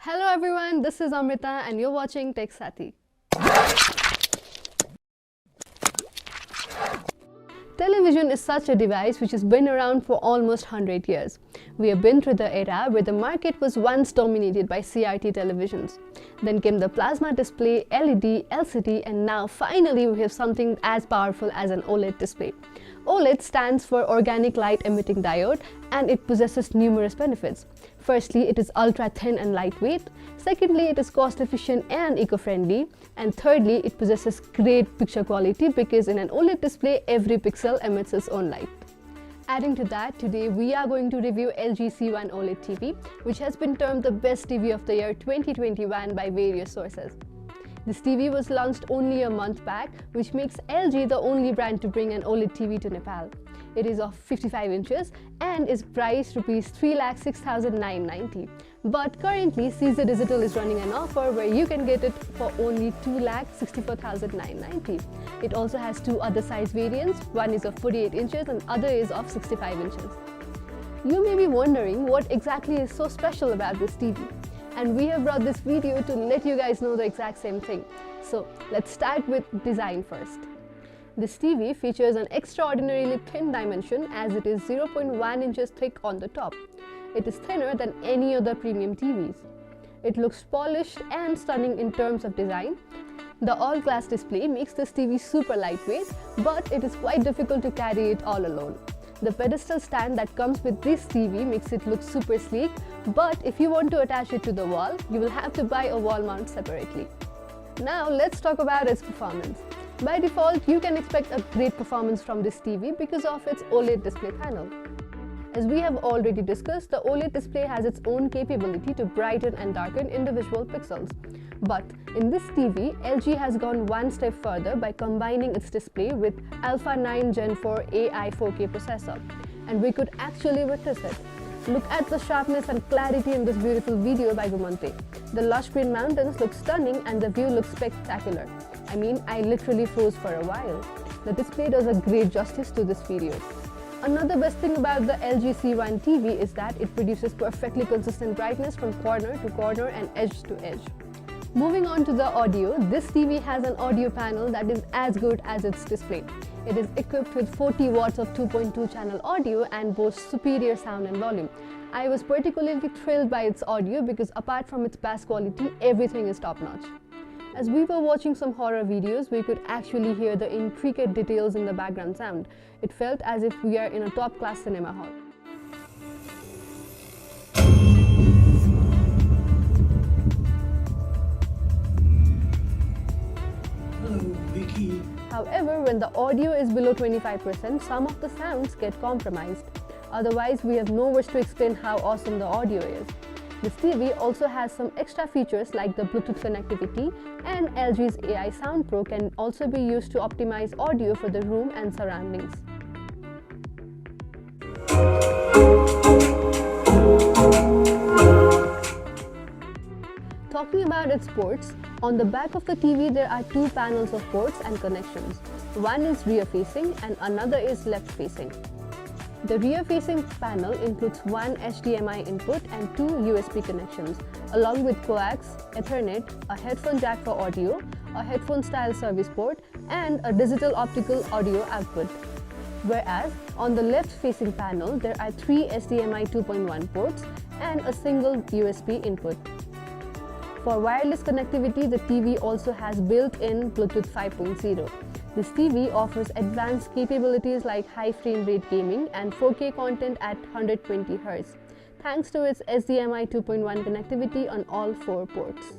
Hello everyone, this is Amrita and you're watching TechSathi. Television is such a device which has been around for almost 100 years. We have been through the era where the market was once dominated by CRT televisions. Then came the plasma display, LED, LCD, and now finally we have something as powerful as an OLED display. OLED stands for Organic Light Emitting Diode and it possesses numerous benefits. Firstly, it is ultra thin and lightweight. Secondly, it is cost efficient and eco-friendly. And thirdly, it possesses great picture quality because in an OLED display, every pixel emits its own light. Adding to that, today we are going to review LG C1 OLED TV, which has been termed the best TV of the year 2021 by various sources. This TV was launched only a month back, which makes LG the only brand to bring an OLED TV to Nepal. It is of 55 inches and is priced Rs 3,06,990. But currently, Caesar Digital is running an offer where you can get it for only 2,64,990. It also has two other size variants, one is of 48 inches and other is of 65 inches. You may be wondering what exactly is so special about this TV. And we have brought this video to let you guys know the exact same thing. So let's start with design first. This TV features an extraordinarily thin dimension as it is 0.1 inches thick on the top. It is thinner than any other premium TVs. It looks polished and stunning in terms of design. The all-glass display makes this TV super lightweight, but it is quite difficult to carry it all alone. The pedestal stand that comes with this TV makes it look super sleek, but if you want to attach it to the wall, you will have to buy a wall mount separately. Now let's talk about its performance. By default, you can expect a great performance from this TV because of its OLED display panel. As we have already discussed, the OLED display has its own capability to brighten and darken individual pixels. But in this TV, LG has gone one step further by combining its display with Alpha 9 Gen 4 AI 4K processor. And we could actually witness it. Look at the sharpness and clarity in this beautiful video by Gumonte. The lush green mountains look stunning and the view looks spectacular. I mean, I literally froze for a while. The display does a great justice to this video. Another best thing about the LG C1 TV is that it produces perfectly consistent brightness from corner to corner and edge to edge. Moving on to the audio, this TV has an audio panel that is as good as its display. It is equipped with 40 watts of 2.2 channel audio and boasts superior sound and volume. I was particularly thrilled by its audio because apart from its bass quality, everything is top-notch. As we were watching some horror videos, we could actually hear the intricate details in the background sound. It felt as if we are in a top-class cinema hall. However, when the audio is below 25%, some of the sounds get compromised. Otherwise, we have no words to explain how awesome the audio is. This TV also has some extra features like the Bluetooth connectivity, and LG's AI Sound Pro can also be used to optimize audio for the room and surroundings. Talking about its ports, on the back of the TV there are two panels of ports and connections. One is rear-facing and another is left-facing. The rear-facing panel includes one HDMI input and two USB connections, along with coax, Ethernet, a headphone jack for audio, a headphone-style service port, and a digital optical audio output. Whereas, on the left-facing panel, there are three HDMI 2.1 ports and a single USB input. For wireless connectivity, the TV also has built-in Bluetooth 5.0. This TV offers advanced capabilities like high frame rate gaming and 4K content at 120 Hz, thanks to its HDMI 2.1 connectivity on all four ports.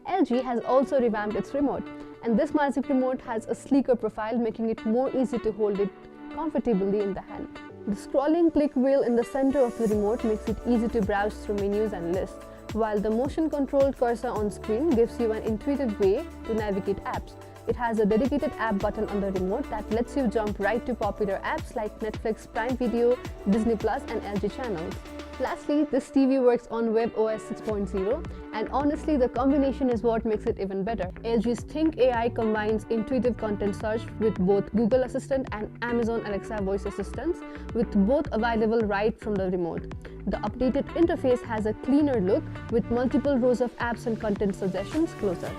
LG has also revamped its remote, and this magic remote has a sleeker profile, making it more easy to hold it comfortably in the hand. The scrolling click wheel in the center of the remote makes it easy to browse through menus and lists, while the motion-controlled cursor on screen gives you an intuitive way to navigate apps. It has a dedicated app button on the remote that lets you jump right to popular apps like Netflix, Prime Video, Disney Plus and LG channels. Lastly, this TV works on webOS 6.0, and honestly the combination is what makes it even better. LG's Think AI combines intuitive content search with both Google Assistant and Amazon Alexa voice assistants, with both available right from the remote. The updated interface has a cleaner look with multiple rows of apps and content suggestions closer.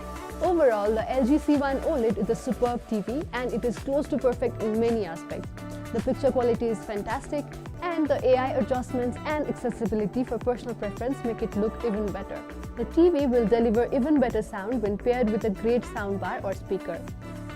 Overall, the LG C1 OLED is a superb TV and it is close to perfect in many aspects. The picture quality is fantastic, and the AI adjustments and accessibility for personal preference make it look even better. The TV will deliver even better sound when paired with a great soundbar or speaker.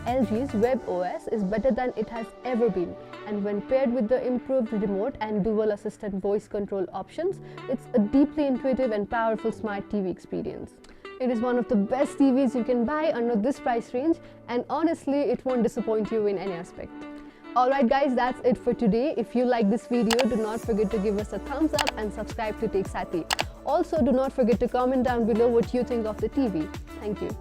LG's webOS is better than it has ever been, and when paired with the improved remote and dual assistant voice control options, it's a deeply intuitive and powerful smart TV experience. It is one of the best TVs you can buy under this price range, and honestly, it won't disappoint you in any aspect. Alright guys, that's it for today. If you like this video, do not forget to give us a thumbs up and subscribe to TechSathi's. Also, do not forget to comment down below what you think of the TV. Thank you.